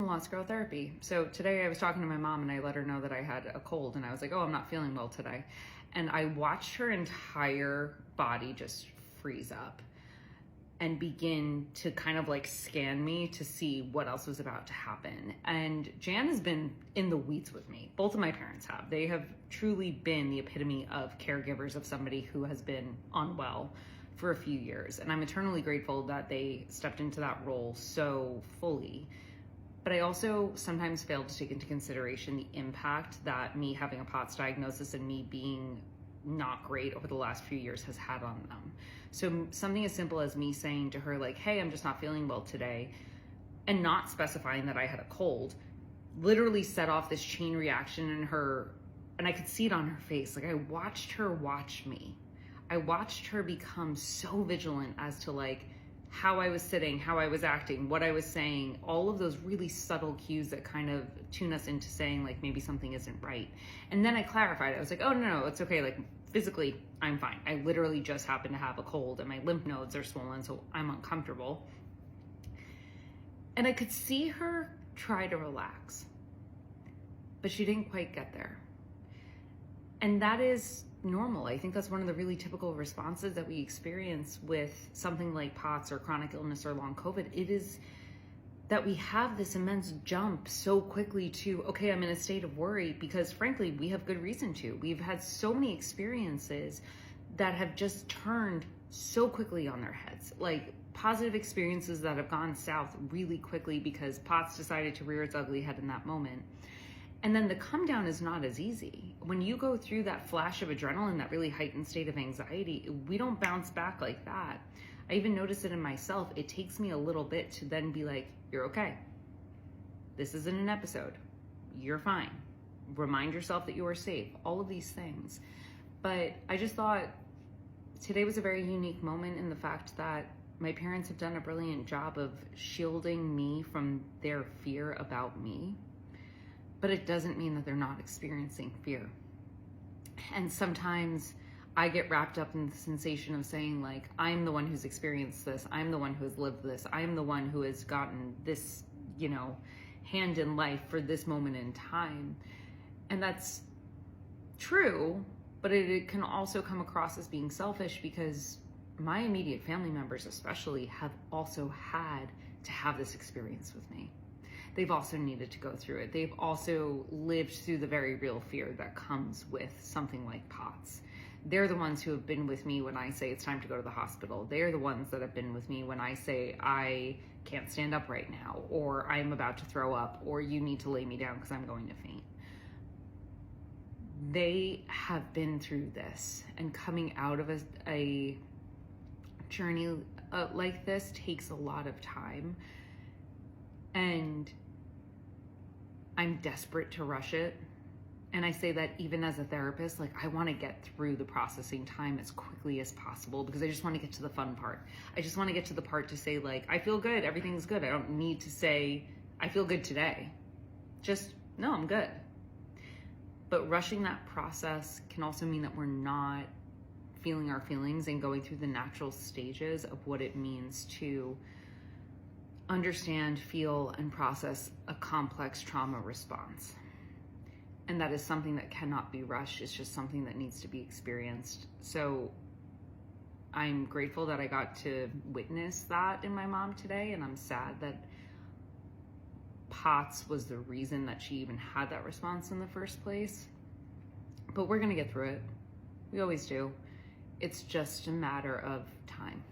Lost girl therapy. So today I was talking to my mom and I let her know that I had a cold and I was like, oh, I'm not feeling well today. And I watched her entire body just freeze up and begin to kind of like scan me to see what else was about to happen. And Jan has been in the weeds with me. Both of my parents have. They have truly been the epitome of caregivers of somebody who has been unwell for a few years. And I'm eternally grateful that they stepped into that role so fully. But I also sometimes fail to take into consideration the impact that me having a P.O.T.S diagnosis and me being not great over the last few years has had on them. So something as simple as me saying to her like, hey, I'm just not feeling well today, and not specifying that I had a cold, literally set off this chain reaction in her, and I could see it on her face. Like I watched her watch me. I watched her become so vigilant as to like, how I was sitting, how I was acting, what I was saying, all of those really subtle cues that kind of tune us into saying like maybe something isn't right. And then I clarified. I was like, oh no, it's okay. Like physically, I'm fine. I literally just happen to have a cold and my lymph nodes are swollen, so I'm uncomfortable. And I could see her try to relax, but she didn't quite get there. And that is normal. I think that's one of the really typical responses that we experience with something like P.O.T.S or chronic illness or long COVID. It is that we have this immense jump so quickly to, okay, I'm in a state of worry, because frankly, we have good reason to. We've had so many experiences that have just turned so quickly on their heads, like positive experiences that have gone south really quickly because P.O.T.S decided to rear its ugly head in that moment. And then the come down is not as easy. When you go through that flash of adrenaline, that really heightened state of anxiety, we don't bounce back like that. I even notice it in myself. It takes me a little bit to then be like, you're okay. This isn't an episode. You're fine. Remind yourself that you are safe. All of these things. But I just thought today was a very unique moment in the fact that my parents have done a brilliant job of shielding me from their fear about me. But it doesn't mean that they're not experiencing fear. And sometimes I get wrapped up in the sensation of saying like, I'm the one who's experienced this. I'm the one who has lived this. I'm the one who has gotten this, hand in life for this moment in time. And that's true, but it can also come across as being selfish, because my immediate family members especially have also had to have this experience with me. They've also needed to go through it. They've also lived through the very real fear that comes with something like P.O.T.S. They're the ones who have been with me when I say it's time to go to the hospital. They're the ones that have been with me when I say I can't stand up right now, or I'm about to throw up, or you need to lay me down because I'm going to faint. They have been through this, and coming out of a journey like this takes a lot of time. And I'm desperate to rush it. And I say that even as a therapist, like I want to get through the processing time as quickly as possible, because I just want to get to the fun part. I just want to get to the part to say like, I feel good, everything's good. I don't need to say, I feel good today. Just, no, I'm good. But rushing that process can also mean that we're not feeling our feelings and going through the natural stages of what it means to understand, feel, and process a complex trauma response. And that is something that cannot be rushed. It's just something that needs to be experienced. So I'm grateful that I got to witness that in my mom today, and I'm sad that P.O.T.S was the reason that she even had that response in the first place. But we're gonna get through it. We always do. It's just a matter of time.